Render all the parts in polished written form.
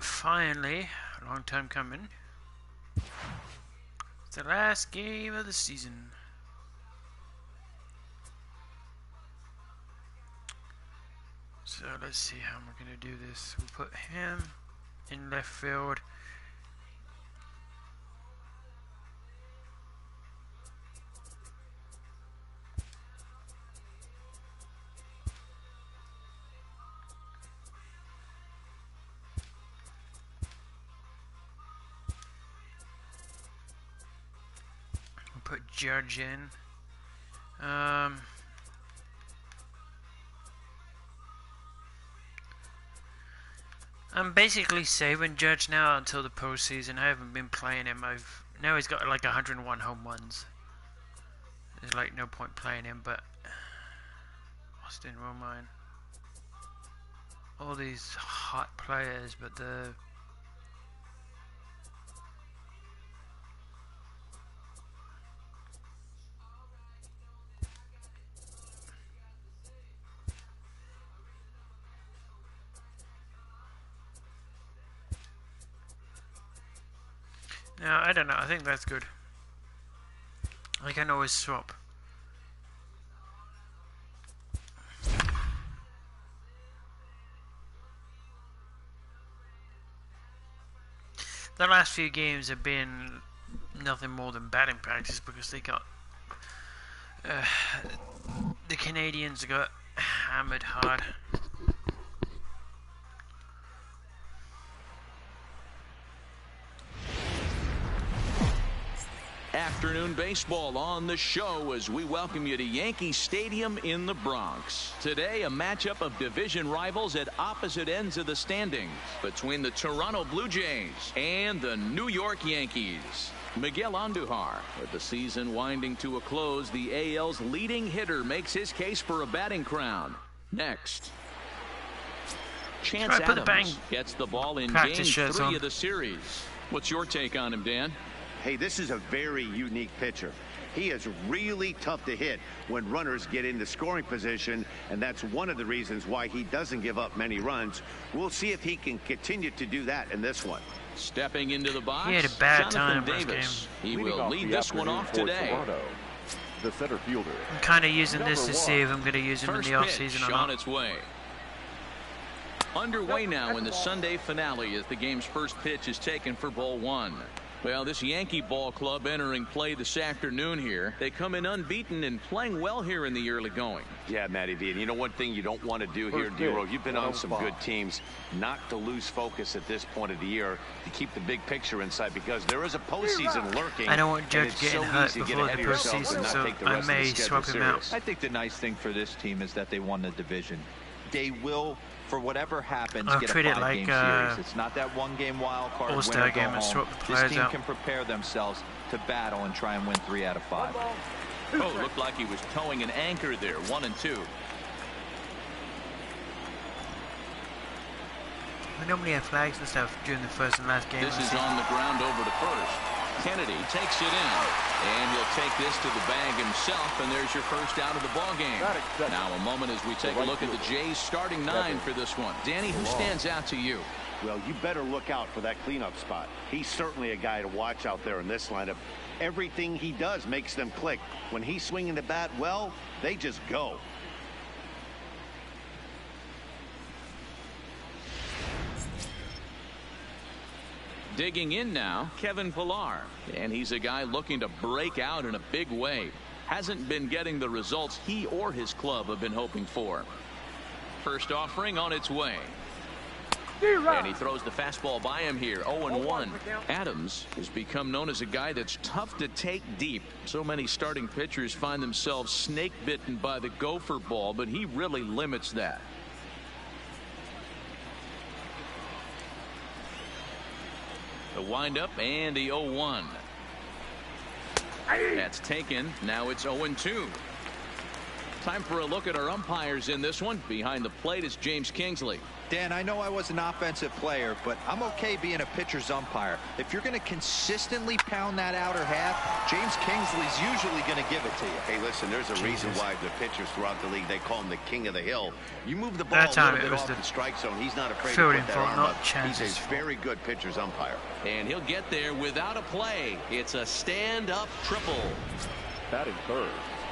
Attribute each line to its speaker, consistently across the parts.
Speaker 1: Finally, a long time coming. It's the last game of the season. So let's see how we're going to do this. We'll put him in left field. We'll put Judge in. I'm basically saving Judge now until the postseason. I haven't been playing him. Now he's got like 101 home runs. There's like no point playing him, but Austin Romine. All these hot players, but the no, I don't know. I think that's good. I can always swap. The last few games have been nothing more than batting practice because they got the Canadians got hammered hard.
Speaker 2: Afternoon baseball on the show as we welcome you to Yankee Stadium in the Bronx. Today, a matchup of division rivals at opposite ends of the standings between the Toronto Blue Jays and the New York Yankees. Miguel Andujar, with the season winding to a close, the AL's leading hitter makes his case for a batting crown. Next, Chance Adams gets the ball in Game 3 of the series. What's your take on him, Dan?
Speaker 3: Hey, this is a very unique pitcher. He is really tough to hit when runners get into scoring position, and that's one of the reasons why he doesn't give up many runs. We'll see if he can continue to do that in this one.
Speaker 2: Stepping into the box,
Speaker 1: he had a bad
Speaker 2: Jonathan
Speaker 1: time last
Speaker 2: Davis.
Speaker 1: game.
Speaker 2: He will lead this one off today.
Speaker 4: Toronto, the center fielder.
Speaker 1: I'm kind of using this to see if I'm going to use him in the offseason or not.
Speaker 2: On its way. Underway now in the Sunday finale as the game's first pitch is taken for ball one. Well, this Yankee ball club entering play this afternoon here. They come in unbeaten and playing well here in the early going.
Speaker 3: Yeah, Matty V. And you know one thing you don't want to do here, D-Row, you've been on some good teams, not to lose focus at this point of the year, to keep the big picture inside, because there is a postseason lurking.
Speaker 1: I don't want Judge getting hurt before the postseason, so I may swap him out.
Speaker 5: I think the nice thing for this team is that they won the division. They will, for whatever happens, get a 5-game series. It's not that one-game wild card
Speaker 1: All-Star game and swap the players out.
Speaker 5: This team can prepare themselves to battle and try and win 3 out of 5.
Speaker 2: Oh, looked like he was towing an anchor there. 1 and 2.
Speaker 1: We normally have flags and stuff during the first and last game.
Speaker 2: This is on the ground over to first. Kennedy takes it in, and he'll take this to the bag himself, and there's your first out of the ball game. Now a moment as we take a look at the Jays starting 9 for this one. Danny, who stands out to you?
Speaker 3: Well, you better look out for that cleanup spot. He's certainly a guy to watch out there in this lineup. Everything he does makes them click. When he's swinging the bat, well, they just go.
Speaker 2: Digging in now, Kevin Pillar. And he's a guy looking to break out in a big way. Hasn't been getting the results he or his club have been hoping for. First offering on its way. And he throws the fastball by him here. 0-1. Adams has become known as a guy that's tough to take deep. So many starting pitchers find themselves snake bitten by the gopher ball, but he really limits that. The windup and the 0-1. That's taken. Now it's 0-2. Time for a look at our umpires in this one. Behind the plate is James Kingsley.
Speaker 5: Dan, I know I was an offensive player, but I'm okay being a pitcher's umpire. If you're going to consistently pound that outer half, James Kingsley's usually going to give it to you.
Speaker 3: Hey, listen, there's a reason why the pitchers throughout the league, they call him the king of the hill. You move the ball a little bit off the strike zone, he's not afraid to put that arm up. He's a very good pitcher's umpire.
Speaker 2: And he'll get there without a play. It's a stand-up triple.
Speaker 4: Batting third.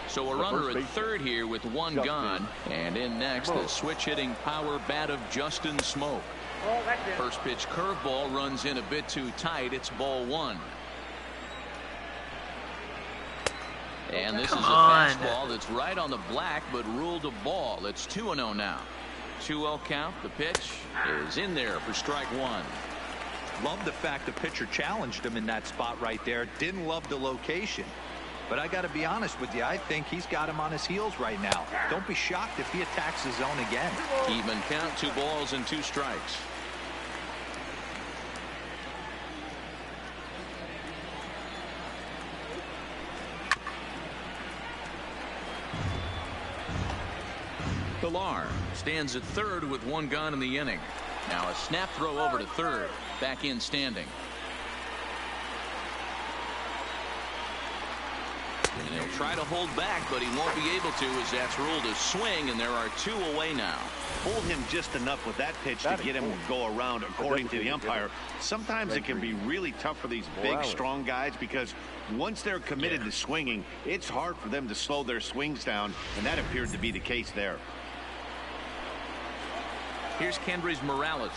Speaker 2: So a runner at third here with one gone. And in next, the switch-hitting power bat of Justin Smoak. First pitch curveball runs in a bit too tight. It's ball one. And this is a fastball that's right on the black, but ruled a ball. It's 2-0 now. 2-0 count. The pitch is in there for strike one.
Speaker 5: Love the fact the pitcher challenged him in that spot right there. Didn't love the location. But I got to be honest with you, I think he's got him on his heels right now. Don't be shocked if he attacks his zone again.
Speaker 2: Even count, 2 balls and 2 strikes. Pilar stands at third with 1 gone in the inning. Now a snap throw over to third. Back in standing. And he'll try to hold back, but he won't be able to, as that's ruled a swing, and there are 2 away now.
Speaker 3: Hold him just enough with that pitch to get him to go around, according to the umpire. Sometimes it can be really tough for these big, strong guys, because once they're committed to swinging, it's hard for them to slow their swings down, and that appeared to be the case there.
Speaker 2: Here's Kendrys Morales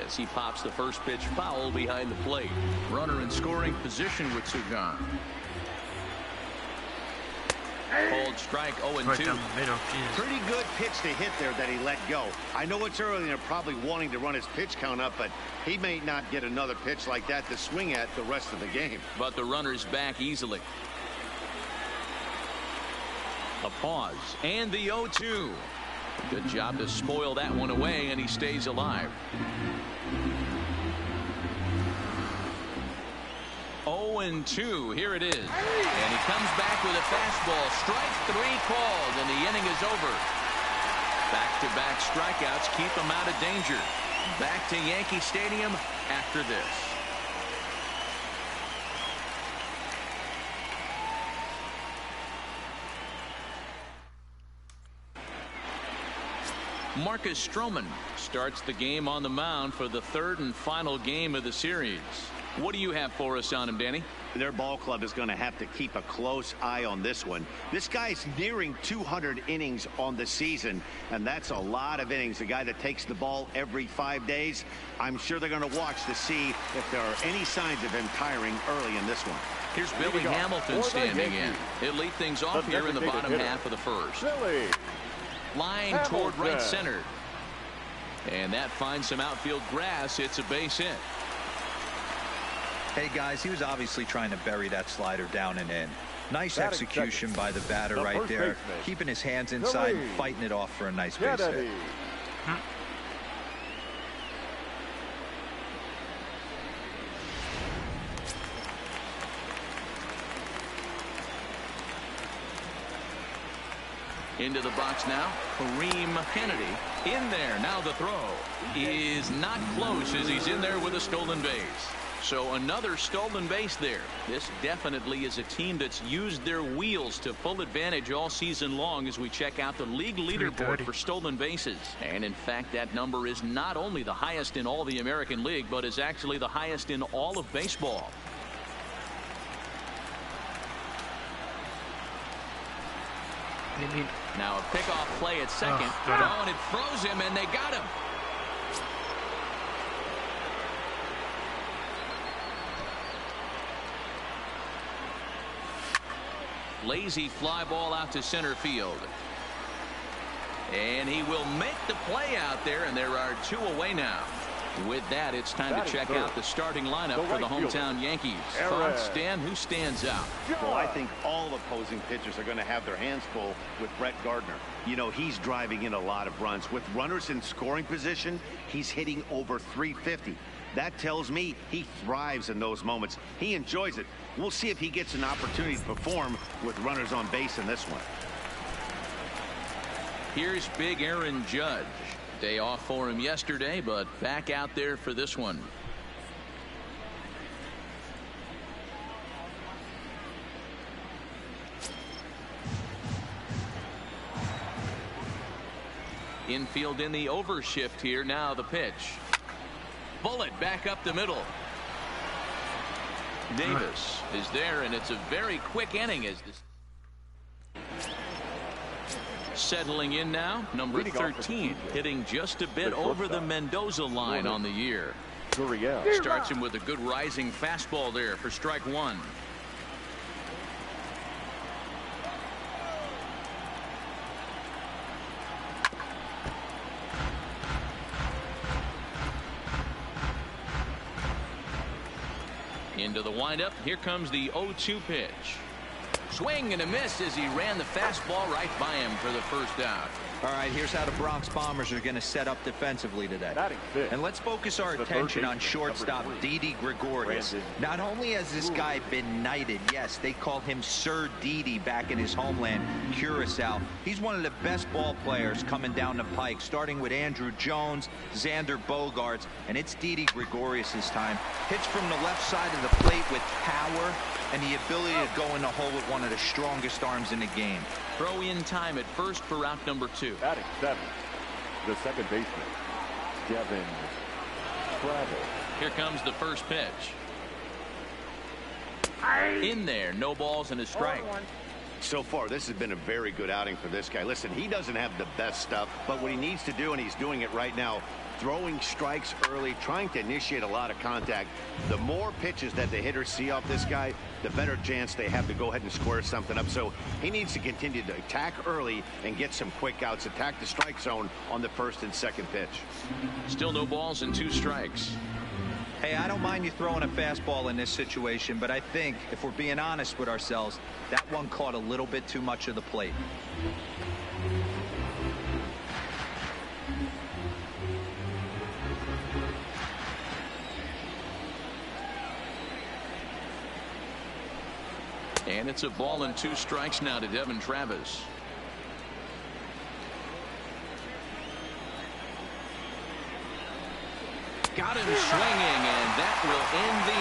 Speaker 2: as he pops the first pitch foul behind the plate. Runner in scoring position with 2 gone. Called strike 0-2.
Speaker 3: Pretty good pitch to hit there that he let go. I know it's early and they're probably wanting to run his pitch count up, but he may not get another pitch like that to swing at the rest of the game.
Speaker 2: But the runner's back easily. A pause and the 0-2. Good job to spoil that one away, and he stays alive. 0-2. Here it is. And he comes back with a fastball. Strike 3 called, and the inning is over. Back-to-back strikeouts keep him out of danger. Back to Yankee Stadium after this. Marcus Stroman starts the game on the mound for the 3rd and final game of the series. What do you have for us on him, Danny?
Speaker 3: Their ball club is going to have to keep a close eye on this one. This guy's nearing 200 innings on the season, and that's a lot of innings. A guy that takes the ball every 5 days. I'm sure they're going to watch to see if there are any signs of him tiring early in this one.
Speaker 2: Here's Billy Hamilton standing in. He'll lead things off here in the bottom half of the first. Line toward right center. And that finds some outfield grass. It's a base hit.
Speaker 5: Hey, guys, he was obviously trying to bury that slider down and in. Nice execution by the batter right there. Keeping his hands inside and fighting it off for a nice base hit.
Speaker 2: Into the box now, Kareem Kennedy in there. Now the throw is not close as he's in there with a stolen base. So another stolen base there. This definitely is a team that's used their wheels to full advantage all season long as we check out the league leaderboard for stolen bases. And in fact, that number is not only the highest in all the American League, but is actually the highest in all of baseball. Now a pickoff play at second. And it froze him, and they got him. Lazy fly ball out to center field. And he will make the play out there, and there are 2 away now. With that, it's time to check out the starting lineup for the hometown Yankees. Thoughts, Dan, who stands out?
Speaker 3: Well, I think all opposing pitchers are going to have their hands full with Brett Gardner. You know, he's driving in a lot of runs. With runners in scoring position, he's hitting over 350. That tells me he thrives in those moments. He enjoys it. We'll see if he gets an opportunity to perform with runners on base in this one.
Speaker 2: Here's big Aaron Judge. Day off for him yesterday, but back out there for this one. Infield in the overshift here. Now the pitch. Bullet back up the middle. Davis is there, and it's a very quick inning as this. Settling in now, number 13, hitting just a bit over the Mendoza line on the year. Starts him with a good rising fastball there for strike one. Into the windup. Here comes the 0-2 pitch. Swing and a miss as he ran the fastball right by him for the first out.
Speaker 5: All right, here's how the Bronx Bombers are going to set up defensively today. And let's focus our attention on shortstop Didi Gregorius. Not only has this guy been knighted, yes, they call him Sir Didi back in his homeland, Curacao. He's one of the best ball players coming down the pike, starting with Andrew Jones, Xander Bogaerts, and it's Didi Gregorius' time. Hits from the left side of the plate with power and the ability to go in the hole with one of the strongest arms in the game.
Speaker 2: Throw in time at first for out number 2.
Speaker 4: Batting 7, the second baseman, Devin Travis.
Speaker 2: Here comes the first pitch. In there, no balls and a strike.
Speaker 3: So far, this has been a very good outing for this guy. Listen, he doesn't have the best stuff, but what he needs to do, and he's doing it right now, throwing strikes early, trying to initiate a lot of contact. The more pitches that the hitters see off this guy, the better chance they have to go ahead and square something up. So he needs to continue to attack early and get some quick outs, attack the strike zone on the first and second pitch.
Speaker 2: Still no balls and 2 strikes.
Speaker 5: Hey, I don't mind you throwing a fastball in this situation, but I think if we're being honest with ourselves, that one caught a little bit too much of the plate.
Speaker 2: And it's a ball and 2 strikes now to Devin Travis. Got him swinging, and that will end the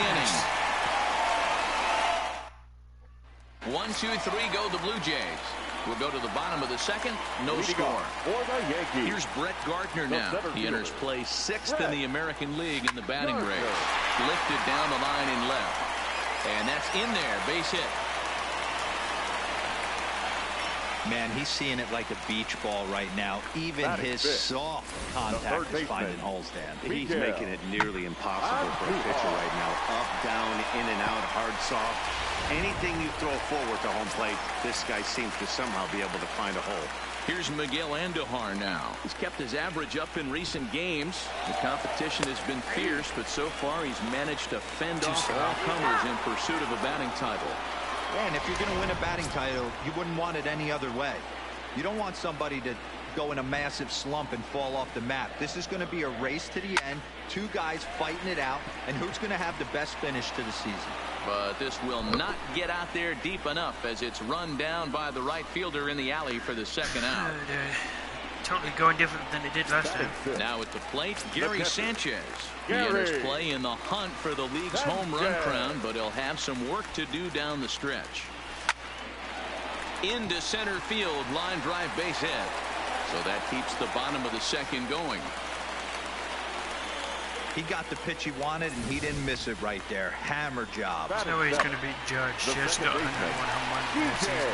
Speaker 2: inning. 1, 2, 3 go the Blue Jays. We'll go to the bottom of the second. No score. Here's Brett Gardner now. He enters play 6th in the American League in the batting race. Lifted down the line in left. And that's in there. Base hit.
Speaker 5: Man, he's seeing it like a beach ball right now. Even his soft contact is finding holes, Dan.
Speaker 3: He's making it nearly impossible for a pitcher right now. Up, down, in and out, hard, soft. Anything you throw forward to home plate, this guy seems to somehow be able to find a hole.
Speaker 2: Here's Miguel Andujar now. He's kept his average up in recent games. The competition has been fierce, but so far he's managed to fend off all comers in pursuit of a batting title.
Speaker 5: And if you're going to win a batting title, you wouldn't want it any other way. You don't want somebody to go in a massive slump and fall off the map. This is going to be a race to the end. 2 guys fighting it out, and who's going to have the best finish to the season.
Speaker 2: But this will not get out there deep enough as it's run down by the right fielder in the alley for the second out.
Speaker 1: Totally going different than it did last time.
Speaker 2: Now at the plate, Gary Sanchez. He enters play in the hunt for the league's home run crown, but he'll have some work to do down the stretch. Into center field, line drive base hit. So that keeps the bottom of the second going.
Speaker 5: He got the pitch he wanted, and he didn't miss it right there. Hammer job.
Speaker 1: There's no way he's going to beat Judge. Just got 101 home runs in the season.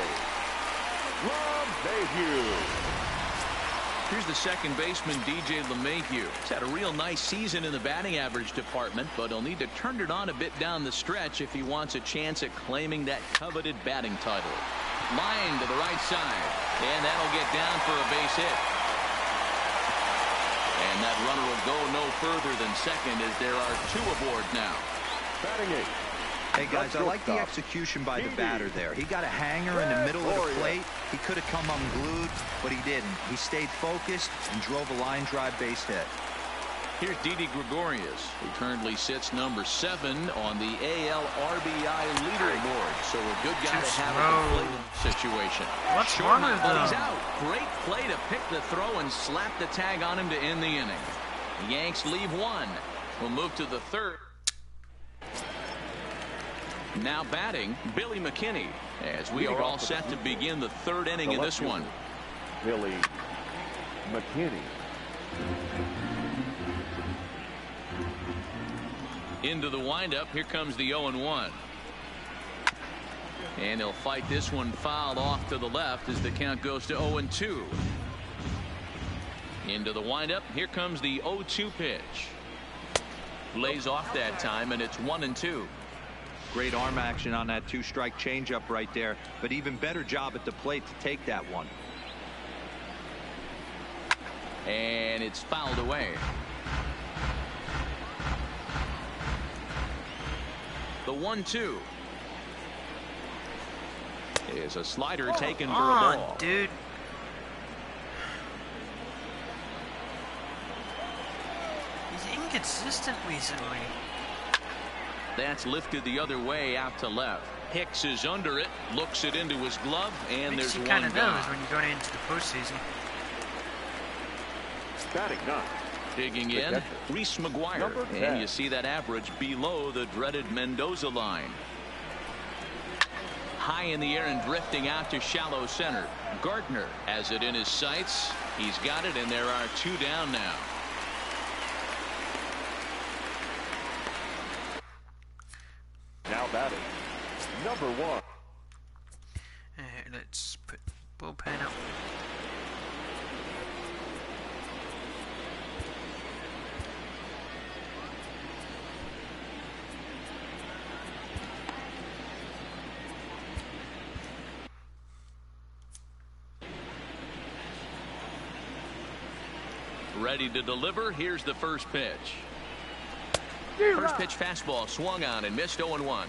Speaker 2: Here's the second baseman, DJ LeMahieu. He's had a real nice season in the batting average department, but he'll need to turn it on a bit down the stretch if he wants a chance at claiming that coveted batting title. Line to the right side, and that'll get down for a base hit. And that runner will go no further than second as there are 2 aboard now.
Speaker 4: Batting 8.
Speaker 5: Hey, guys, I like the execution by the batter there. He got a hanger in the middle of the plate. He could have come unglued, but he didn't. He stayed focused and drove a line drive base hit.
Speaker 2: Here's Didi Gregorius, who currently sits number 7 on the AL RBI leaderboard. So a good guy to have at the plate situation.
Speaker 1: What's wrong with
Speaker 2: But he's
Speaker 1: them?
Speaker 2: out. Great play to pick the throw and slap the tag on him to end the inning. The Yanks leave 1. We'll move to the 3rd. Now batting, Billy McKinney, as we are all set to begin the 3rd inning in this one.
Speaker 4: Billy McKinney.
Speaker 2: Into the windup. Here comes the 0-1. And he'll fight this one fouled off to the left as the count goes to 0-2. Into the windup. Here comes the 0-2 pitch. Lays off that time, and it's 1-2.
Speaker 5: Great arm action on that 2-strike changeup right there, but even better job at the plate to take that one.
Speaker 2: And it's fouled away. The 1-2 is a slider taken for a ball.
Speaker 1: Dude. He's inconsistent recently.
Speaker 2: That's lifted the other way out to left. Hicks is under it, looks it into his glove, and
Speaker 1: Makes
Speaker 2: there's
Speaker 1: you
Speaker 2: one
Speaker 1: kind of
Speaker 2: down.
Speaker 1: knows when you're going into the postseason.
Speaker 4: Batting 9.
Speaker 2: Digging
Speaker 4: The
Speaker 2: in,
Speaker 4: catcher.
Speaker 2: Reese McGuire,
Speaker 4: Number 10.
Speaker 2: and you see that average below the dreaded Mendoza line. High in the air and drifting out to shallow center. Gardner has it in his sights. He's got it, and there are 2 down now.
Speaker 4: Now batting. Number 1.
Speaker 1: Let's put bullpen up.
Speaker 2: Ready to deliver. Here's the first pitch. First pitch fastball swung on and missed. 0-1.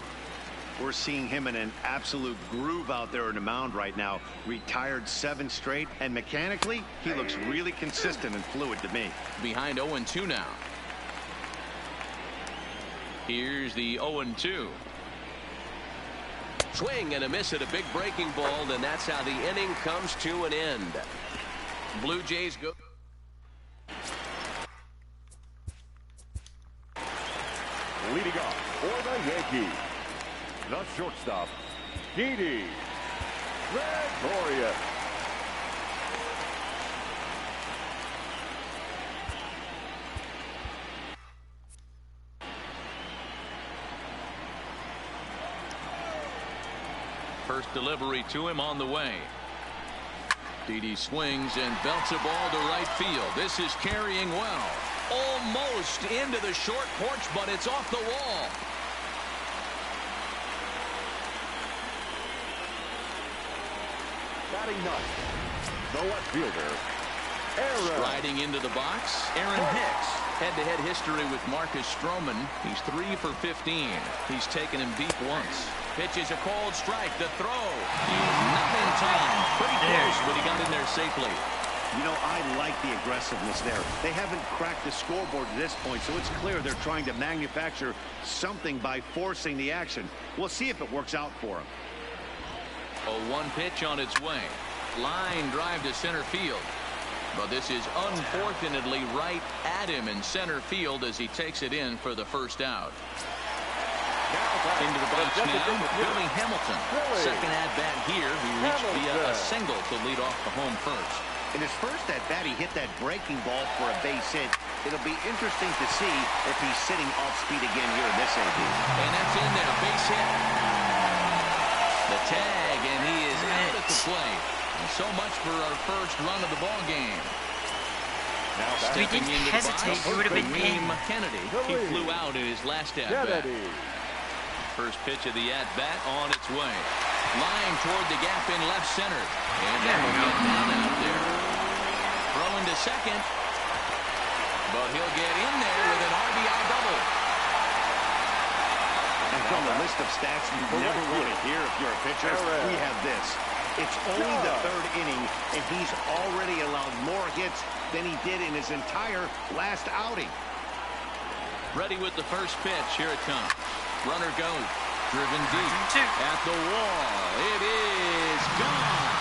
Speaker 3: We're seeing him in an absolute groove out there in the mound right now. Retired 7 straight, and mechanically, he looks really consistent and fluid to me.
Speaker 2: Behind 0-2 now. Here's the 0-2.
Speaker 6: Swing and a miss at a big breaking ball, and that's how the inning comes to an end.
Speaker 2: Blue Jays go.
Speaker 4: Leading off for the Yankees, the shortstop, Didi Gregorius.
Speaker 2: First delivery to him on the way. Didi swings and belts a ball to right field. This is carrying well. Almost into the short porch, but it's off the wall.
Speaker 4: Batting 9th, the left fielder, Aaron.
Speaker 2: Striding into the box, Aaron Hicks. Head-to-head history with Marcus Stroman. He's 3 for 15. He's taken him deep once. Pitches a cold strike. The throw. Not in time. Pretty close, but he got in there safely.
Speaker 3: You know, I like the aggressiveness there. They haven't cracked the scoreboard at this point, so it's clear they're trying to manufacture something by forcing the action. We'll see if it works out for them.
Speaker 2: A 1 pitch on its way. Line drive to center field. But this is unfortunately right at him in center field as he takes it in for the first out. Into the box now, Billy Hamilton. Second at-bat here. He reached via a single to lead off the home first.
Speaker 3: In his first at-bat, he hit that breaking ball for a base hit. It'll be interesting to see if he's sitting off speed again here in this AB.
Speaker 2: And that's in there, base hit. The tag, and he is out at the plate. And so much for our first run of the ball game.
Speaker 4: Now
Speaker 1: We
Speaker 2: Stepping
Speaker 1: didn't
Speaker 2: into the
Speaker 1: hesitate.
Speaker 2: box,
Speaker 1: We would have been
Speaker 2: William
Speaker 1: in.
Speaker 2: Kennedy. He flew out in his last at-bat.
Speaker 4: Kennedy.
Speaker 2: First pitch of the at-bat on its way. Line toward the gap in left center. And that will get down out there. Throwing to second. But he'll get in there with an RBI double.
Speaker 3: And from the list of stats you never want to hear if you're a pitcher, we have this. It's only the 3rd inning, and he's already allowed more hits than he did in his entire last outing.
Speaker 2: Ready with the first pitch. Here it comes. Runner goes. Driven deep at the wall. It is gone.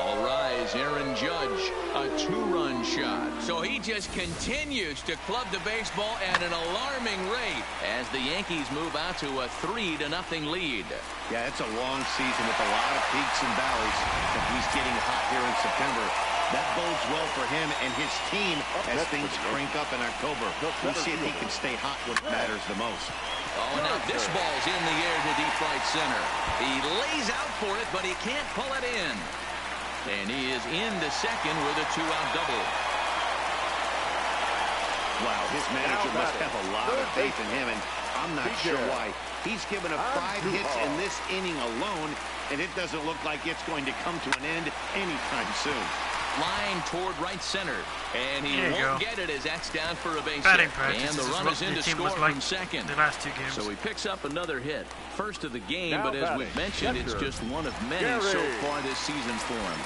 Speaker 2: All rise, Aaron Judge, a 2-run shot. So he just continues to club the baseball at an alarming rate as the Yankees move out to a 3-0 lead.
Speaker 3: Yeah, it's a long season with a lot of peaks and valleys. If he's getting hot here in September, that bodes well for him and his team as things crank up in October. We'll see if he can stay hot when it matters the most.
Speaker 2: Oh, now this ball's in the air to deep right center. He lays out for it, but he can't pull it in. And he is into second with a 2-out double.
Speaker 3: Wow, his manager must have a lot of faith in him, and I'm not sure why. He's given up 5 hits in this inning alone, and it doesn't look like it's going to come to an end anytime soon.
Speaker 2: Line toward right center, and he won't get it as that's down for a base hit. And the run is in to score from second.
Speaker 1: The last 2 games.
Speaker 2: So he picks up another hit. First of the game, but as we've mentioned, it's just one of many so far this season for him.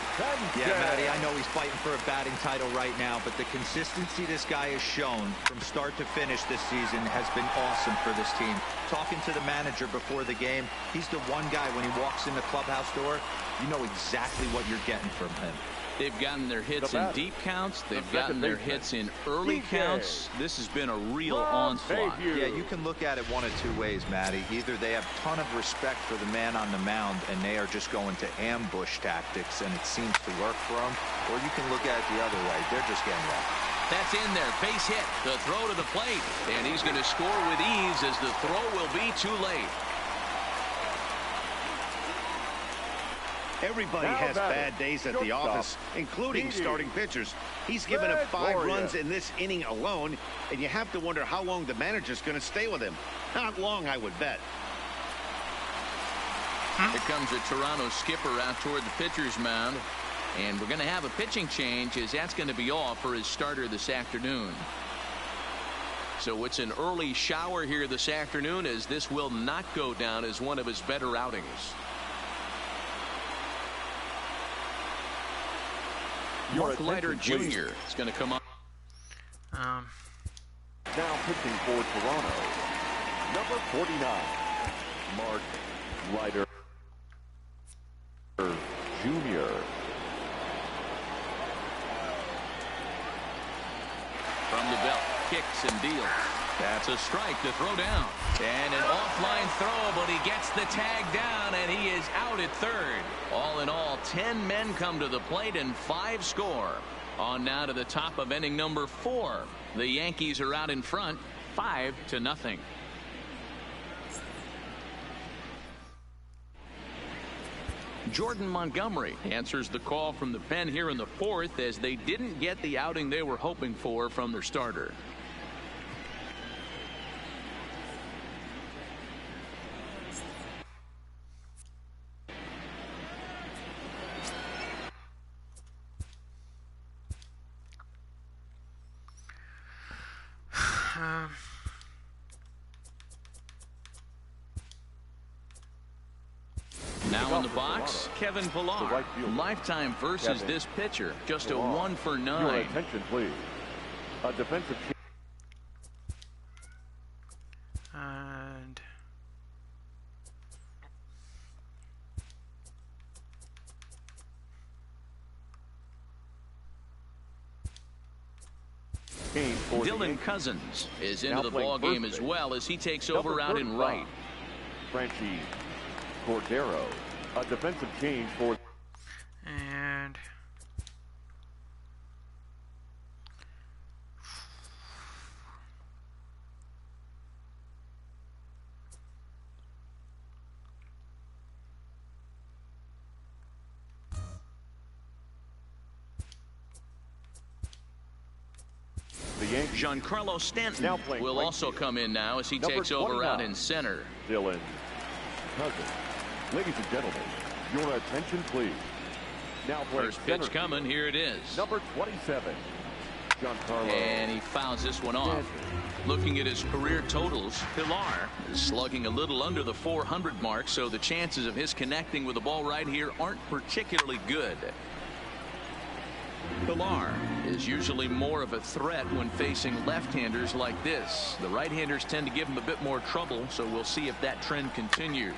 Speaker 5: Yeah, Matty, I know he's fighting for a batting title right now, but the consistency this guy has shown from start to finish this season has been awesome for this team. Talking to the manager before the game, he's the one guy when he walks in the clubhouse door, you know exactly what you're getting from him.
Speaker 2: They've gotten their hits in deep counts. They've gotten their hits in early counts. This has been a real onslaught.
Speaker 5: Yeah, you can look at it one of 2 ways, Matty. Either they have a ton of respect for the man on the mound and they are just going to ambush tactics and it seems to work for them, or you can look at it the other way. They're just getting wrecked.
Speaker 2: That's in there. Base hit. The throw to the plate. And he's going to score with ease as the throw will be too late.
Speaker 3: Everybody has bad days at the office, including starting pitchers. He's given up 5 runs in this inning alone, and you have to wonder how long the manager's going to stay with him. Not long, I would bet.
Speaker 2: Here comes a Toronto skipper out toward the pitcher's mound. And we're going to have a pitching change as that's going to be off for his starter this afternoon. So it's an early shower here this afternoon as this will not go down as one of his better outings. Mark Leiter Jr. is going to come up.
Speaker 4: Now pitching for Toronto, number 49, Mark Leiter Jr.
Speaker 2: From the belt, kicks and deals. That's a strike to throw down. And an offline throw, but he gets the tag down, and he is out at third. All in all, 10 men come to the plate and 5 score. On now to the top of inning number 4. The Yankees are out in front, 5-0. Jordan Montgomery answers the call from the pen here in the 4th as they didn't get the outing they were hoping for from their starter. Now in the box, Kevin Pillar. Lifetime versus this pitcher. Just a 1 for 9.
Speaker 4: Your attention, please. A defensive
Speaker 1: And
Speaker 2: Dylan Cousins is into the ball game as well as he takes over out in right.
Speaker 4: Franchi Cordero, a defensive change for.
Speaker 1: And
Speaker 2: Giancarlo Stanton will also come in now as he takes over out in center.
Speaker 4: Dylan Cousins. Ladies and gentlemen, your attention, please. Now
Speaker 2: first pitch coming. Here it is.
Speaker 4: Number 27, Giancarlo.
Speaker 2: And he fouls this one off. Looking at his career totals, Pilar is slugging a little under the 400 mark, so the chances of his connecting with the ball right here aren't particularly good. Pilar is usually more of a threat when facing left-handers like this. The right-handers tend to give him a bit more trouble, so we'll see if that trend continues.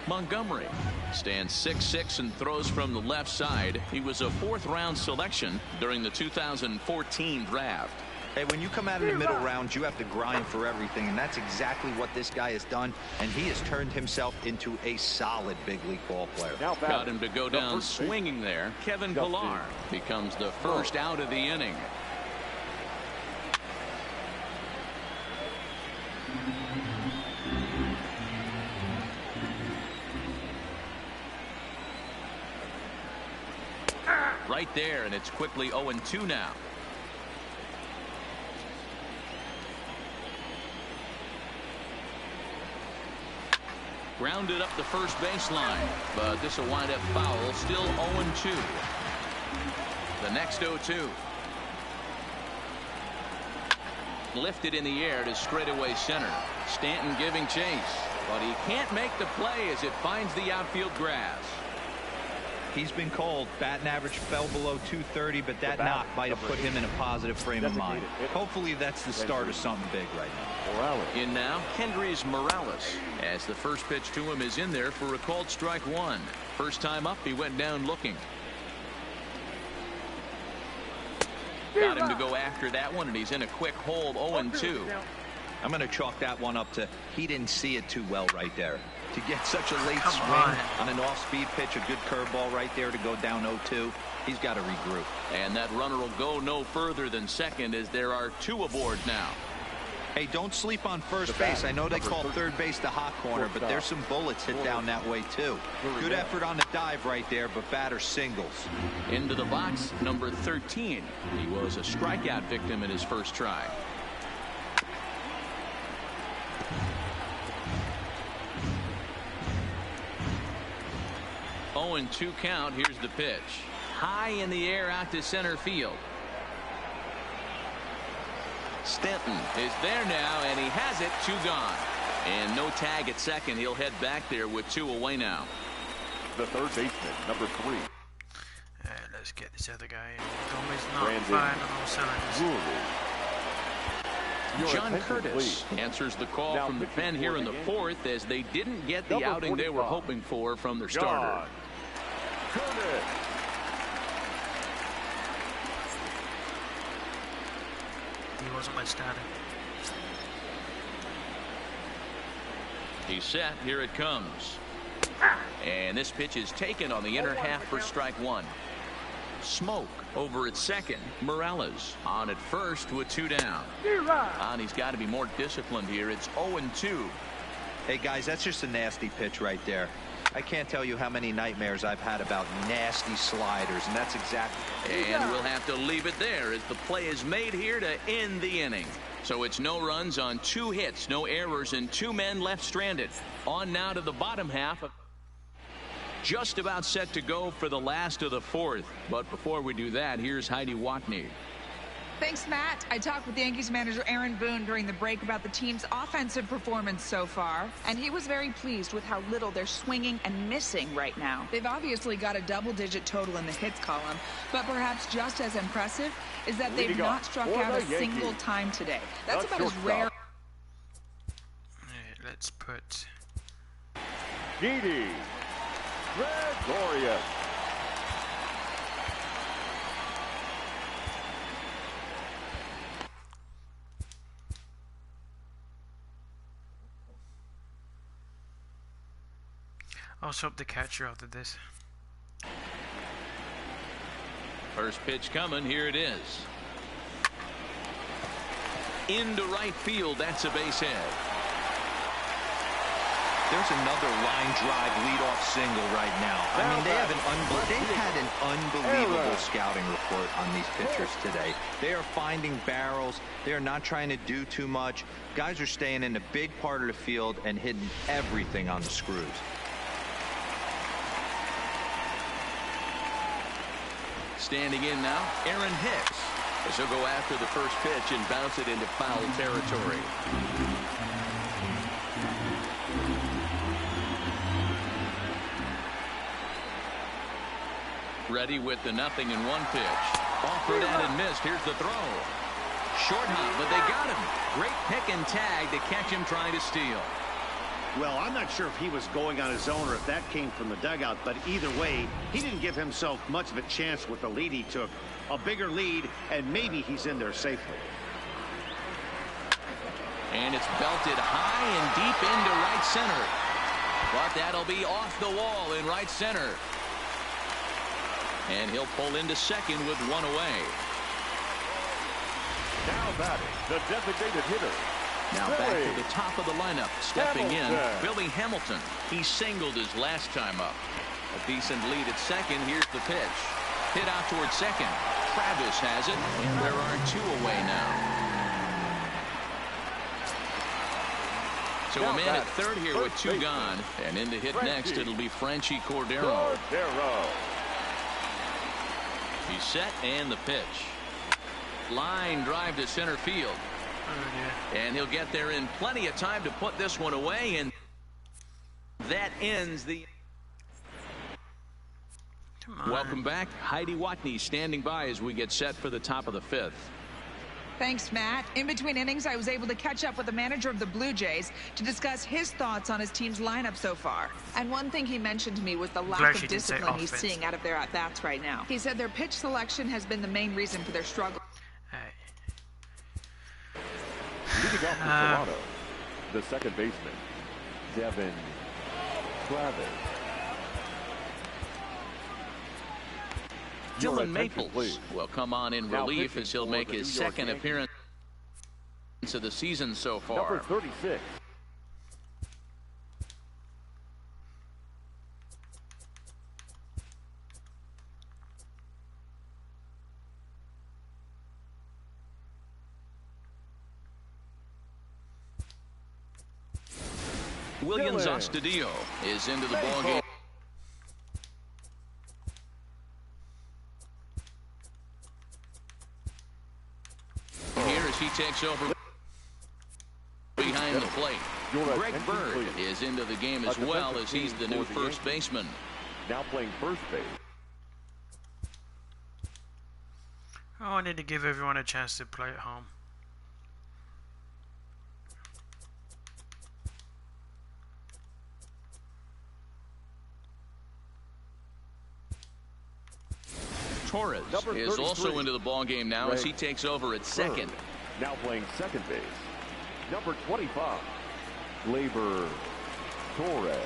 Speaker 2: Montgomery stands 6'6" and throws from the left side. He was a 4th-round selection during the 2014 draft.
Speaker 5: Hey, when you come out in the middle rounds, you have to grind for everything, and that's exactly what this guy has done, and he has turned himself into a solid big league ball player.
Speaker 2: Got him to go down swinging there. Kevin Pilar becomes the first out of the inning. Right there, and it's quickly 0-2 now. Grounded up the first baseline, but this will wind up foul. Still 0-2. The next 0-2. Lifted in the air to straightaway center. Stanton giving chase, but he can't make the play as it finds the outfield grass.
Speaker 5: He's been called. Batting average fell below 230, but that knock might have put him in a positive frame of mind. Hopefully that's the start of something big right now.
Speaker 2: In now, Kendrys Morales, as the first pitch to him is in there for a called strike 1. First time up, he went down looking. Got him to go after that one, and he's in a quick hold. 0-2.
Speaker 5: I'm going to chalk that one up to he didn't see it too well right there. To get such a late swing on an off-speed pitch, a good curveball right there to go down 0-2, he's got to regroup.
Speaker 2: And that runner will go no further than second as there are 2 aboard now.
Speaker 5: Hey, don't sleep on first base. I know they call third base the hot corner, but there's some bullets hit down that way too. Good effort on the dive right there, but batter singles.
Speaker 2: Into the box, number 13. He was a strikeout victim in his first try. Oh, and 2 count. Here's the pitch. High in the air out to center field. Stanton is there now, and he has it. 2 gone. And no tag at second. He'll head back there with 2 away now.
Speaker 4: The third baseman, number 3.
Speaker 1: Let's get this other guy in. Gomez not firing on all cylinders.
Speaker 2: John Curtis answers the call from the pen here in the 4th as they didn't get the outing they were hoping for from their starter.
Speaker 1: He wasn't my starter.
Speaker 2: He's set. Here it comes. And this pitch is taken on the inner half for strike 1. Smoke over at second. Morales on at first with 2 down. And he's got to be more disciplined here. It's 0-2.
Speaker 5: Hey guys, that's just a nasty pitch right there. I can't tell you how many nightmares I've had about nasty sliders, and that's exactly.
Speaker 2: And we'll have to leave it there as the play is made here to end the inning. So it's no runs on 2 hits, no errors, and 2 men left stranded. On now to the bottom half. Just about set to go for the last of the 4th. But before we do that, here's Heidi Watney.
Speaker 7: Thanks, Matt. I talked with Yankees manager Aaron Boone during the break about the team's offensive performance so far, and he was very pleased with how little they're swinging and missing right now. They've obviously got a double-digit total in the hits column, but perhaps just as impressive is that they've not struck out a single time today. That's about as rare.
Speaker 1: Let's put
Speaker 4: Didi Gregorius.
Speaker 1: I'll swap the catcher after this.
Speaker 2: First pitch coming. Here it is. Into right field. That's a base hit.
Speaker 5: There's another line drive leadoff single right now. I mean, they've had an unbelievable scouting report on these pitchers today. They are finding barrels. They are not trying to do too much. Guys are staying in a big part of the field and hitting everything on the screws.
Speaker 2: Standing in now, Aaron Hicks. as he'll go after the first pitch and bounce it into foul territory. Ready with the 0-1 pitch. Offered and missed. Here's the throw. Short hop, but they got him. Great pick and tag to catch him trying to steal.
Speaker 3: Well, I'm not sure if he was going on his own or if that came from the dugout, but either way, he didn't give himself much of a chance with the lead he took. A bigger lead, and maybe he's in there safely.
Speaker 2: And it's belted high and deep into right center. But that'll be off the wall in right center. And he'll pull into second with one away.
Speaker 4: Now batting, the designated hitter.
Speaker 2: Now back to the top of the lineup. Stepping in, Billy Hamilton. He singled his last time up. A decent lead at second. Here's the pitch. Hit out towards second. Travis has it, and there are two away now. So a man at third here with two gone. And in to hit next, it'll be Franchy Cordero. He's set, and the pitch. Line drive to center field. And he'll get there in plenty of time to put this one away, and that ends the... Welcome back. Heidi Watney standing by as we get set for the top of the fifth.
Speaker 7: Thanks, Matt. In between innings, I was able to catch up with the manager of the Blue Jays to discuss his thoughts on his team's lineup so far. And one thing he mentioned to me was the lack of discipline he's seeing out of their at-bats right now. He said their pitch selection has been the main reason for their struggle.
Speaker 4: Leading off for Toronto, the second baseman, Devin Travis.
Speaker 2: Dylan Maples will come on in relief as he'll make his second appearance of the season so far.
Speaker 4: Number 36.
Speaker 2: Williams Astudillo is into the ballgame. Here as he takes over behind the plate. Greg Bird is into the game as well as he's the new first baseman.
Speaker 4: Now playing first base.
Speaker 1: I wanted to give everyone a chance to play at home.
Speaker 2: Torres is also into the ballgame now as he takes over at second.
Speaker 4: Now playing second base, number 25, Gleyber Torres.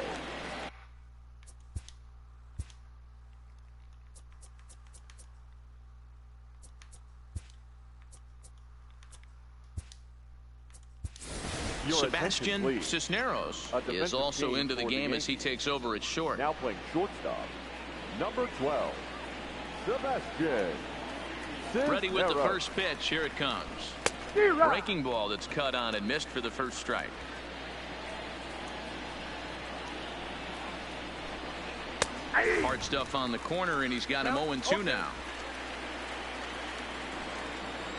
Speaker 2: Sebastian Cisneros is also into the game as he takes over at short.
Speaker 4: Now playing shortstop, number 12. Sebastian Cisneros.
Speaker 2: Ready with the first pitch. Here it comes. Breaking ball that's cut on and missed for the first strike. Hard stuff on the corner, and he's got him 0-2 now.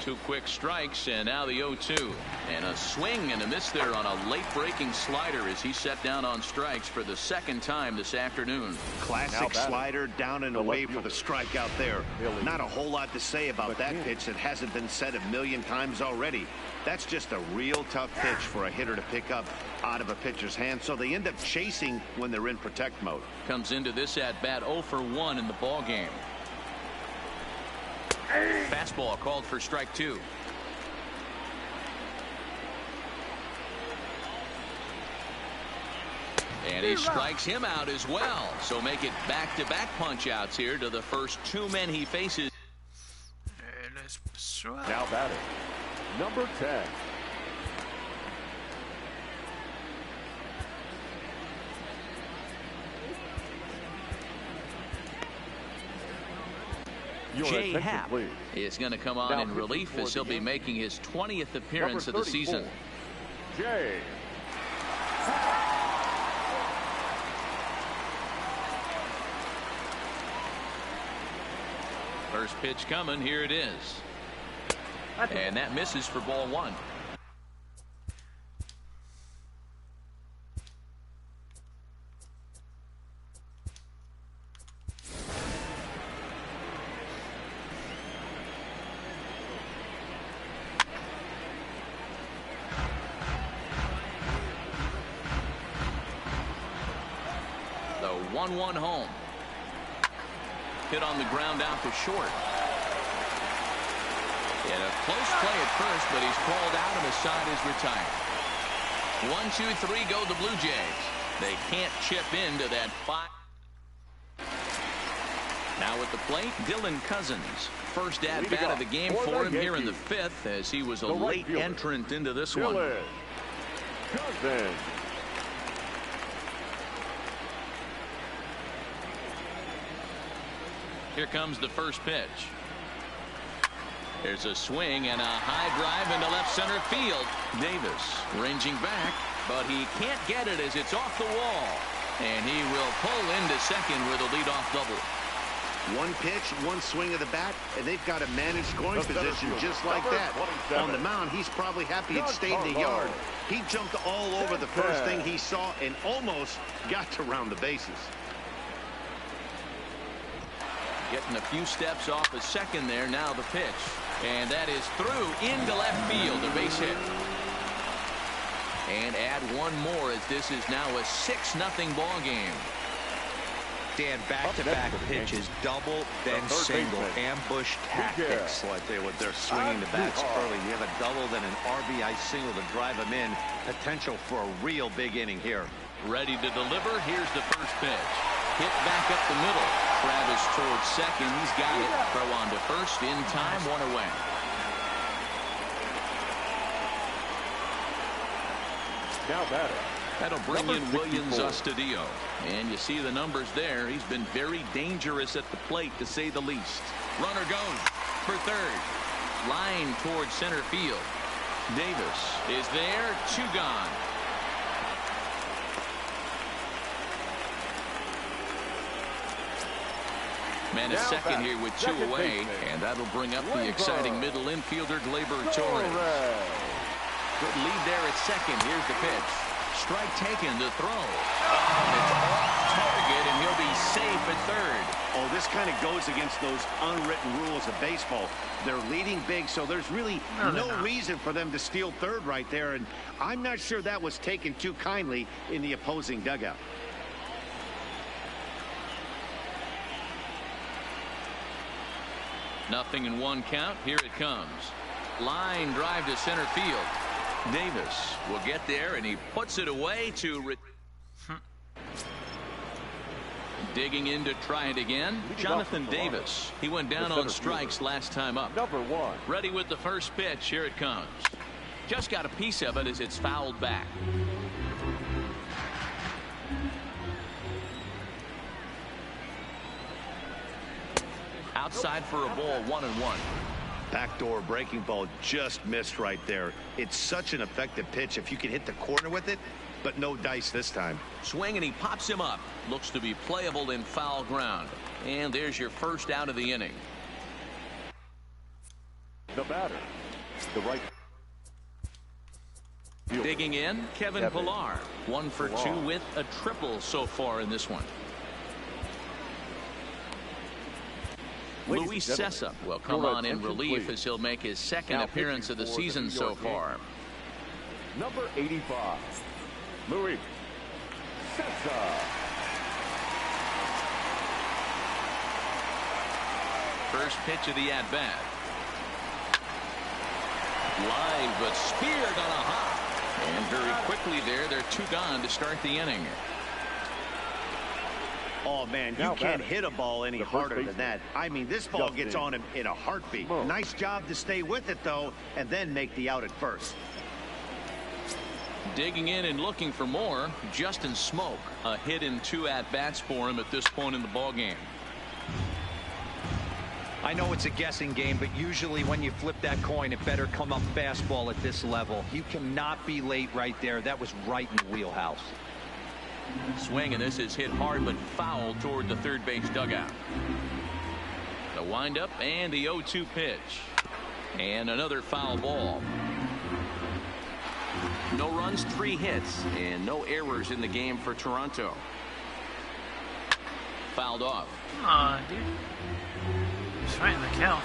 Speaker 2: Two quick strikes, and now the 0-2. And a swing and a miss there on a late breaking slider as he set down on strikes for the second time this afternoon.
Speaker 3: Classic slider down and away for the strikeout there. Not a whole lot to say about that pitch that hasn't been said a million times already. That's just a real tough pitch for a hitter to pick up out of a pitcher's hand, so they end up chasing when they're in protect mode.
Speaker 2: Comes into this at bat 0 for 1 in the ball game. Fastball called for strike 2. And he strikes him out as well. So make it back-to-back punch-outs here to the first two men he faces.
Speaker 4: Now batting, number 10.
Speaker 2: Jay Happ is going to come on in relief as he'll be making his 20th appearance of the season.
Speaker 4: Jay
Speaker 2: First pitch coming. Here it is. And that misses for ball one. The 1-1 home. Hit on the ground out to short. In a close play at first, but he's called out and the side is retired. 1-2-3 go the Blue Jays. They can't chip into that 5. Now at the plate, Dylan Cousins. First at bat of the game for him here in the 5th, as he was a late entrant into this one.
Speaker 4: Cousins.
Speaker 2: Here comes the first pitch. There's a swing and a high drive into left center field. Davis ranging back, but he can't get it as it's off the wall. And he will pull into second with a leadoff double.
Speaker 3: One pitch, one swing of the bat, and they've got a managed scoring position just like that. On the mound, he's probably happy it stayed in the yard. He jumped all over the first thing he saw and almost got to round the bases.
Speaker 2: Getting a few steps off a second there. Now the pitch. And that is through into left field. A base hit. And add one more as this is now a 6-0 ball game.
Speaker 5: Dan, back-to-back pitches, double, then single, ambush tactics.
Speaker 3: Well, I tell you what, they're swinging the bats early. You have a double, then an RBI single to drive them in. Potential for a real big inning here.
Speaker 2: Ready to deliver. Here's the first pitch. Hit back up the middle. Travis towards second. He's got it. Throw on to first in time. One away.
Speaker 4: Now batter.
Speaker 2: That'll bring in Williams Astudillo. And you see the numbers there. He's been very dangerous at the plate, to say the least. Runner goes for third. Line towards center field. Davis is there. 2 gone. Man is second here with 2 away, and that'll bring up the exciting middle infielder Gleyber Torres. Good lead there at second. Here's the pitch. Strike taken to throw. It's off target, and he'll be safe at third.
Speaker 3: Oh, this kind of goes against those unwritten rules of baseball. They're leading big, so there's really no reason for them to steal third right there, and I'm not sure that was taken too kindly in the opposing dugout.
Speaker 2: Nothing in 1 count. Here it comes. Line drive to center field. Davis will get there, and he puts it away to digging in to try it again. Jonathan Davis. He went down on strikes last time up.
Speaker 4: Number 1.
Speaker 2: Ready with the first pitch. Here it comes. Just got a piece of it as it's fouled back. Outside for a ball. 1-1.
Speaker 3: Backdoor breaking ball just missed right there. It's such an effective pitch if you can hit the corner with it, but no dice this time.
Speaker 2: Swing, and he pops him up. Looks to be playable in foul ground. And there's your first out of the inning.
Speaker 4: The batter. The right.
Speaker 2: Digging in, Kevin Pillar. 1 for 2 with a triple so far in this one. Luis Cessa will come on in relief as he'll make his second appearance of the season so far.
Speaker 4: Number 85, Luis Cessa.
Speaker 2: First pitch of the at-bat. Line, but speared on a hop. And very quickly there, they're 2 gone to start the inning.
Speaker 3: Oh, man, you can't hit a ball any harder than that. I mean, this ball gets on him in a heartbeat. Nice job to stay with it, though, and then make the out at first.
Speaker 2: Digging in and looking for more, Justin Smoke. A hit in 2 at-bats for him at this point in the ballgame.
Speaker 5: I know it's a guessing game, but usually when you flip that coin, it better come up fastball at this level. You cannot be late right there. That was right in the wheelhouse.
Speaker 2: Swing, and this is hit hard but foul toward the third base dugout. The windup and the 0-2 pitch. And another foul ball. No runs, 3 hits, and no errors in the game for Toronto. Fouled off.
Speaker 1: Aw, dude. He's right in the count.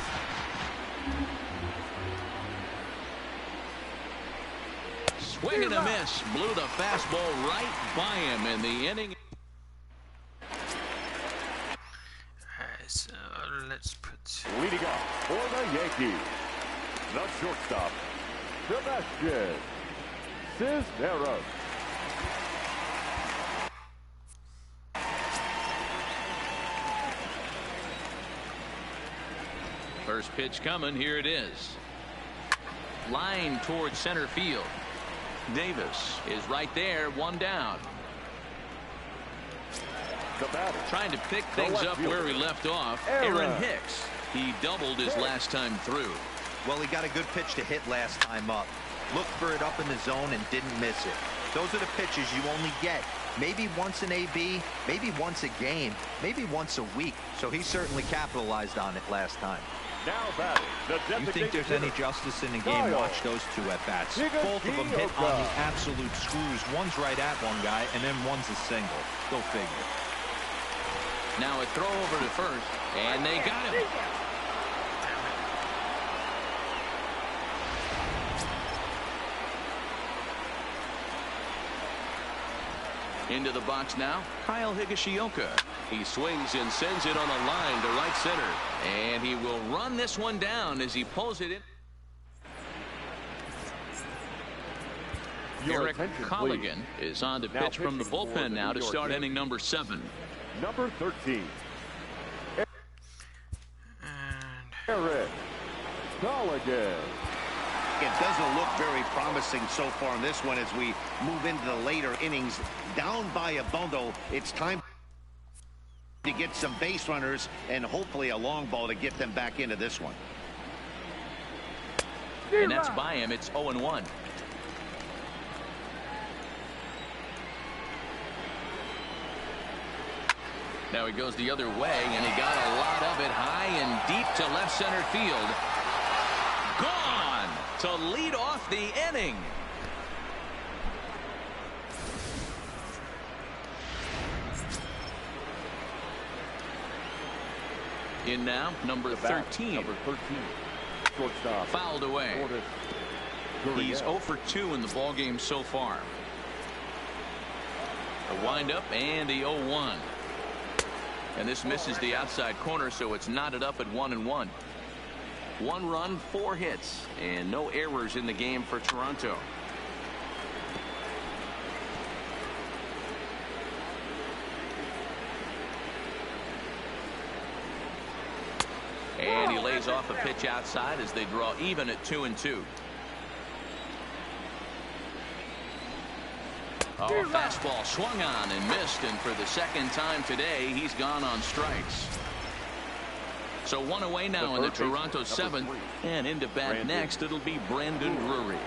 Speaker 2: Swing and a miss. Blew the fastball right by him in the inning.
Speaker 1: Alright, so let's put...
Speaker 4: Leading off for the Yankees, the shortstop, Sebastian Cisneros.
Speaker 2: First pitch coming. Here it is. Line towards center field. Davis is right there. 1 down.
Speaker 4: The batter,
Speaker 2: Trying to pick things up where he left off. Aaron Hicks. He doubled his last time through.
Speaker 5: Well, he got a good pitch to hit last time up. Looked for it up in the zone and didn't miss it. Those are the pitches you only get. Maybe once an AB, maybe once a game, maybe once a week. So he certainly capitalized on it last time.
Speaker 4: now batting, the
Speaker 5: You think there's any justice in the game? Watch those 2 at-bats. Both of them hit on the absolute screws. One's right at one guy, and then one's a single. Go figure.
Speaker 2: Now a throw over to first, and they got him. Into the box now, Kyle Higashioka. He swings and sends it on a line to right center. And he will run this one down as he pulls it in.
Speaker 4: Your
Speaker 2: Eric
Speaker 4: attention,
Speaker 2: Colligan
Speaker 4: please.
Speaker 2: is on to
Speaker 4: Now
Speaker 2: pitch from the
Speaker 4: pitching for
Speaker 2: bullpen
Speaker 4: the
Speaker 2: now
Speaker 4: New
Speaker 2: to
Speaker 4: York
Speaker 2: start
Speaker 4: Yankees.
Speaker 2: inning number 7.
Speaker 4: Number 13,
Speaker 1: And...
Speaker 4: Eric Colligan.
Speaker 3: It doesn't look very promising so far in this one as we move into the later innings. Down by a bundle, it's time to get some base runners and hopefully a long ball to get them back into this one.
Speaker 2: And that's by him. It's 0-1. Now he goes the other way, and he got a lot of it high and deep to left center field. Gone to lead off the inning. In now, number 13.
Speaker 4: Number 13, shortstop.
Speaker 2: Fouled away.
Speaker 4: Lourdes
Speaker 2: He's
Speaker 4: Gurriel.
Speaker 2: 0 for 2 in the ball game so far. A windup and the 0-1. And this misses the outside corner, so it's knotted up at 1-1. 1 run, 4 hits, and no errors in the game for Toronto. And he lays off a pitch outside as they draw even at 2-2. Oh, fastball swung on and missed, and for the second time today, he's gone on strikes. So 1 away now in the Toronto 7th, and into bat next, it'll be Brandon Drury.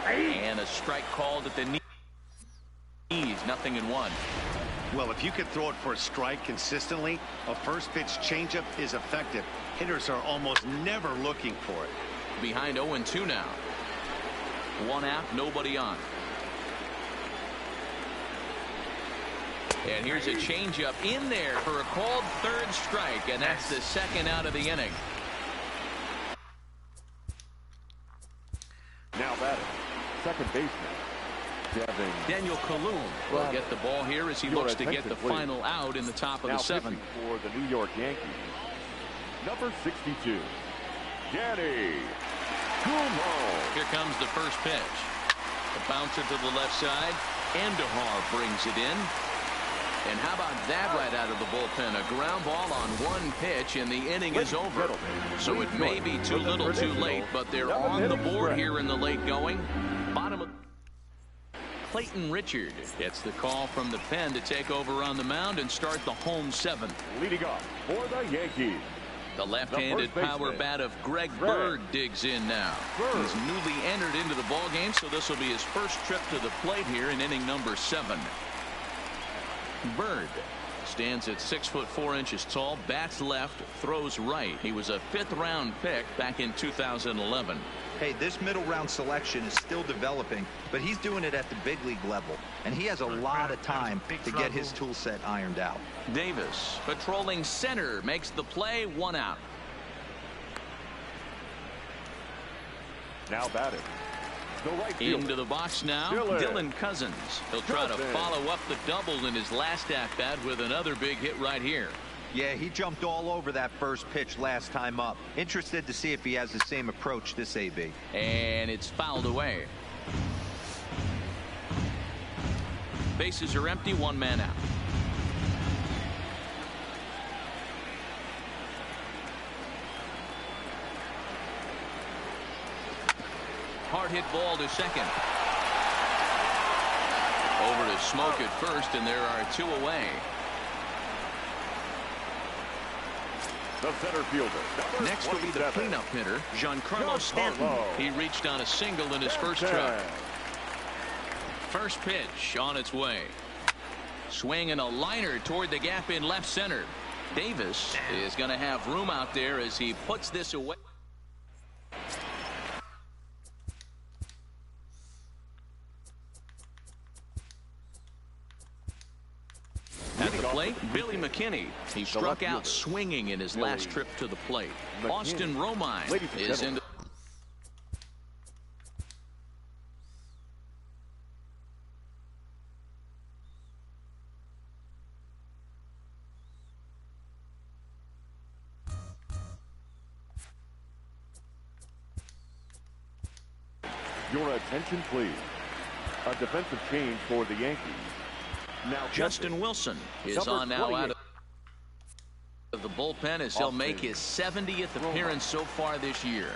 Speaker 2: And a strike called at the knees, 0-1.
Speaker 3: Well, if you could throw it for a strike consistently, a first pitch changeup is effective. Hitters are almost never looking for it.
Speaker 2: Behind 0-2 now. 1 out, nobody on. And here's a changeup in there for a called 3rd strike, and that's the 2nd out of the inning.
Speaker 4: Now batting, second baseman,
Speaker 2: Daniel Colon will get the ball here as he looks to get the
Speaker 4: please.
Speaker 2: final out in the top of
Speaker 4: Now
Speaker 2: the 7th.
Speaker 4: pitching for the New York Yankees, number 62, Danny Kumho.
Speaker 2: Here comes the first pitch. A bouncer to the left side. Andujar brings it in. And how about that right out of the bullpen? A ground ball on 1 pitch, and the inning is over. So it may be too little too late, but they're on the board here in the late going. Bottom of Clayton Richard gets the call from the pen to take over on the mound and start the home 7th.
Speaker 4: Leading off for the Yankees,
Speaker 2: The left-handed
Speaker 4: The first
Speaker 2: power
Speaker 4: baseman,
Speaker 2: bat of Greg Bird digs in now. He's newly entered into the ball game, so this will be his first trip to the plate here in inning number 7. Bird Stands at 6'4" tall, bats left, throws right. He was a 5th-round pick back in 2011.
Speaker 5: Hey, this middle round selection is still developing, but he's doing it at the big league level, and he has a lot of time to get his tool set ironed out.
Speaker 2: Davis patrolling center makes the play, 1 out.
Speaker 4: Now batting. The right fielder.
Speaker 2: Into the box now, Dylan Cousins. He'll try to follow up the double in his last at-bat with another big hit right here.
Speaker 5: Yeah, he jumped all over that first pitch last time up. Interested to see if he has the same approach this AB.
Speaker 2: And it's fouled away. Bases are empty, 1 man out. Hard hit ball to second. Over to Smoke at first, and there are 2 away.
Speaker 4: The center fielder.
Speaker 2: Next will be the cleanup hitter, Giancarlo Stanton. He reached on a single in his first truck. First pitch on its way. Swing and a liner toward the gap in left center. Davis is going to have room out there as he puts this away. At the plate, Billy McKinney. He struck out swinging in his last trip to the plate. Austin Romine is in.
Speaker 4: Your attention, please. A defensive change for the Yankees. Now
Speaker 2: Justin Wilson is on now out of the bullpen as he'll make his 70th appearance so far this year.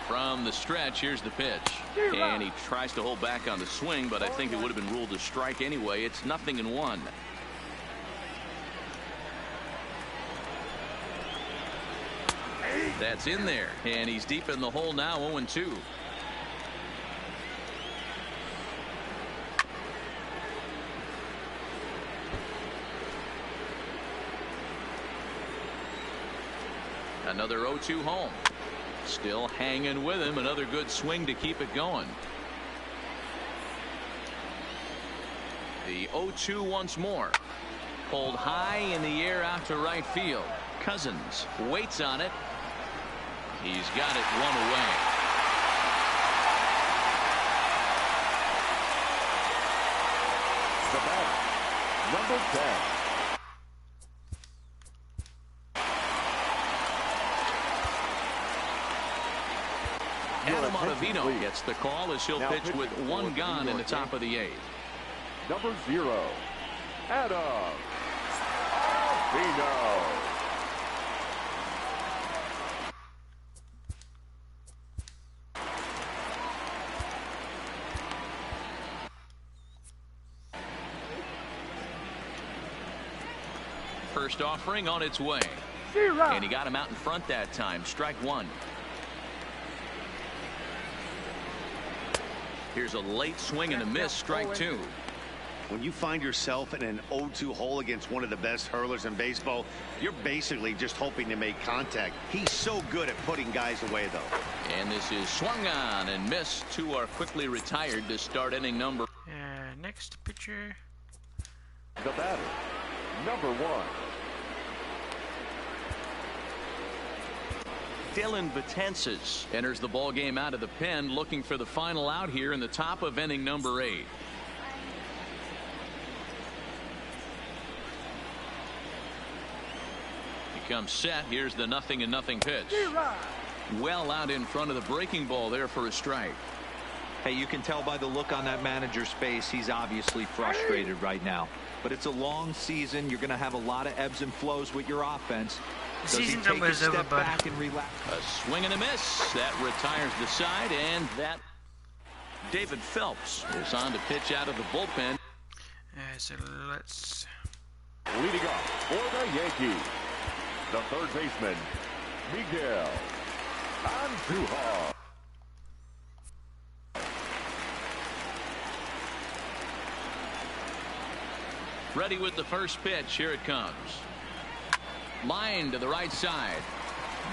Speaker 2: From the stretch, here's the pitch. And he tries to hold back on the swing, but I think it would have been ruled a strike anyway. It's 0-1. That's in there, and he's deep in the hole now, 0-2. Another 0-2 home. Still hanging with him. Another good swing to keep it going. The 0-2 once more. Pulled high in the air out to right field. Cousins waits on it. He's got it 1 away.
Speaker 4: The batter, number 10.
Speaker 2: Adam Ottavino gets the call as he'll pitch with 1 gone in the top of the 8th.
Speaker 4: Number 0, Adam Ottavino.
Speaker 2: First offering on its way. And he got him out in front that time. Strike 1. Here's a late swing and a miss. Strike 2.
Speaker 3: When you find yourself in an 0-2 hole against one of the best hurlers in baseball, you're basically just hoping to make contact. He's so good at putting guys away, though.
Speaker 2: And this is swung on and missed. 2 are quickly retired to start inning number.
Speaker 1: Next pitcher.
Speaker 4: The batter, number 1.
Speaker 2: Dylan Betances enters the ball game out of the pen, looking for the final out here in the top of inning number 8. He comes set. Here's the 0-0 pitch. Well out in front of the breaking ball there for a strike.
Speaker 5: Hey, you can tell by the look on that manager's face he's obviously frustrated right now. But it's a long season. You're going to have a lot of ebbs and flows with your offense. Does he take a step back and relax?
Speaker 2: A swing and a miss. That retires the side, and that. David Phelps is on to pitch out of the bullpen.
Speaker 1: So let's...
Speaker 4: Leading off for the Yankees, the third baseman, Miguel Andujar.
Speaker 2: Ready with the first pitch. Here it comes. Line to the right side.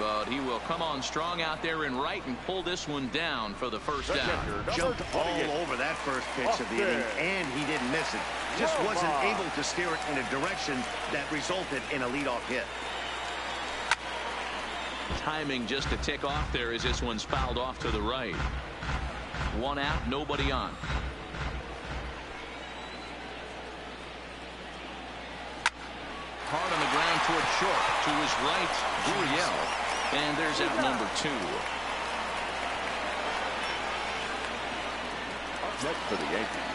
Speaker 2: But he will come on strong out there in right and pull this one down for the first down.
Speaker 3: Jumped all over that first pitch of the inning, and he didn't miss it. Just wasn't able to steer it in a direction that resulted in a leadoff hit.
Speaker 2: Timing just to tick off there as this one's fouled off to the right. One out, nobody on. Hard on the ground toward short. To his right, Gurriel. And there's out number 2.
Speaker 4: Up next for the Yankees,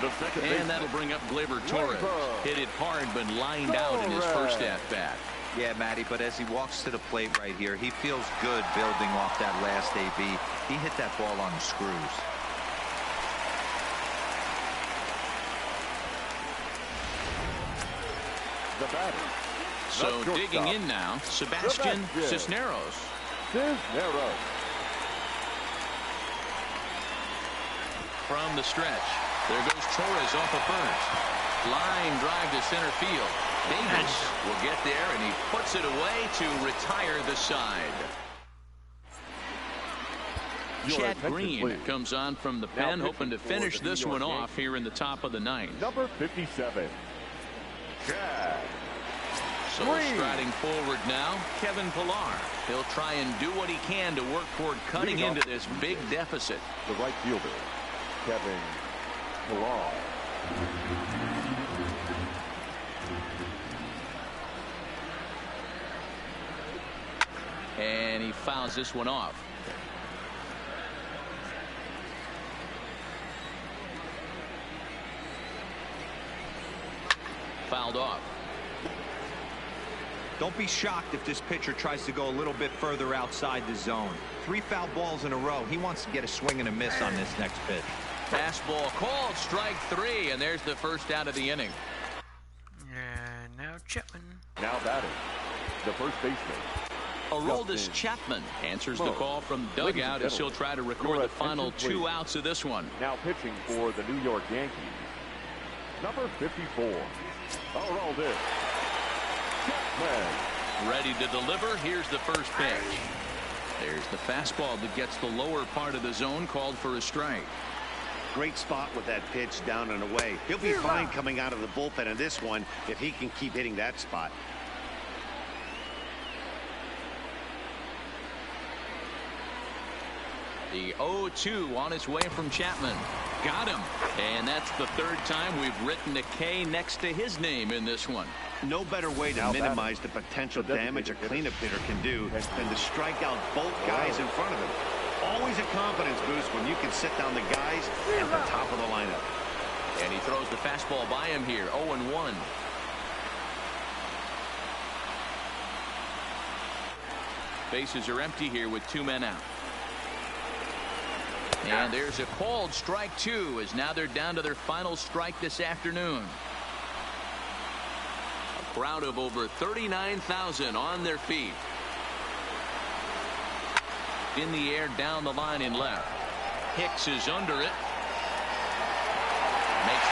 Speaker 4: the second baseman.
Speaker 2: And that'll bring up Gleyber Torres. Hit it hard, but lined out in his first at-bat.
Speaker 5: Yeah, Matty, but as he walks to the plate right here, he feels good building off that last AB. He hit that ball on the screws.
Speaker 4: The batter.
Speaker 2: So digging in now, Sebastian Cisneros. From the stretch, there goes Torres off of first. Line drive to center field. Davis will get there, and he puts it away to retire the side. Chad Green comes on from the pen, hoping to finish this one off here in the top of the 9th.
Speaker 4: Number 57, Chad.
Speaker 2: So striding forward now, Kevin Pillar. He'll try and do what he can to work toward cutting into this big deficit.
Speaker 4: The right fielder, Kevin Pillar.
Speaker 2: And he fouls this one off. Fouled off.
Speaker 5: Don't be shocked if this pitcher tries to go a little bit further outside the zone. 3 foul balls in a row. He wants to get a swing and a miss on this next pitch.
Speaker 2: Fastball called, strike 3, and there's the first out of the inning.
Speaker 1: And now Chapman.
Speaker 4: Now batting, the first baseman,
Speaker 2: Aroldis Chapman answers the call from dugout as he'll try to record the final 2 outs of this one.
Speaker 4: Now pitching for the New York Yankees, number 54, Aroldis Chapman.
Speaker 2: Ready to deliver. Here's the first pitch. There's the fastball that gets the lower part of the zone, called for a strike.
Speaker 3: Great spot with that pitch down and away. He'll be fine coming out of the bullpen in this one if he can keep hitting that spot.
Speaker 2: The 0-2 on its way from Chapman. Got him. And that's the 3rd time we've written a K next to his name in this one.
Speaker 3: No better way to minimize the potential damage a cleanup hitter can do than to strike out both guys in front of him. Always a confidence boost when you can sit down the guys at the top of the lineup.
Speaker 2: And he throws the fastball by him here. 0-1. Bases are empty here with 2 men out. And there's a called strike 2, as now they're down to their final strike this afternoon. A crowd of over 39,000 on their feet. In the air down the line in left. Hicks is under it.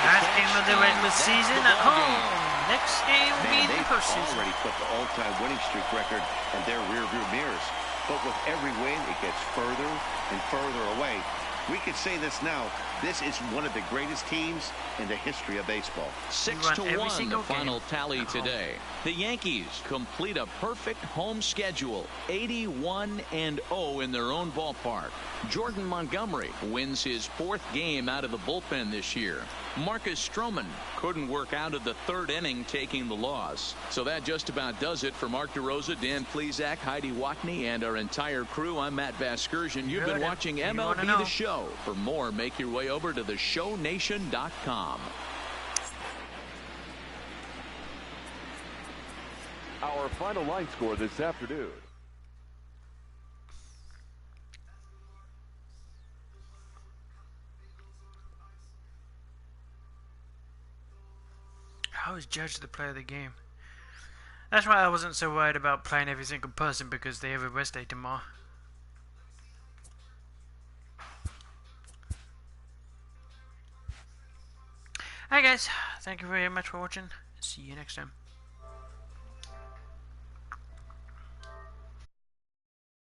Speaker 1: Last game of the regular season at home. Next game will be the postseason.
Speaker 3: Already put the all-time winning streak record in their rearview mirrors. But with every win, it gets further and further away. We could say this now. This is one of the greatest teams in the history of baseball.
Speaker 2: 6-1 the final tally today. The Yankees complete a perfect home schedule, 81-0 in their own ballpark. Jordan Montgomery wins his 4th game out of the bullpen this year. Marcus Stroman couldn't work out of the 3rd inning, taking the loss. So that just about does it for Mark DeRosa, Dan Plesac, Heidi Watney, and our entire crew. I'm Matt Vasgersian. You've been watching MLB The Show. For more, make your way over to theshownation.com.
Speaker 4: Our final line score this afternoon.
Speaker 1: was Judge the player of the game. That's why I wasn't so worried about playing every single person, because they have a rest day tomorrow. Alright guys, thank you very much for watching. See you next time.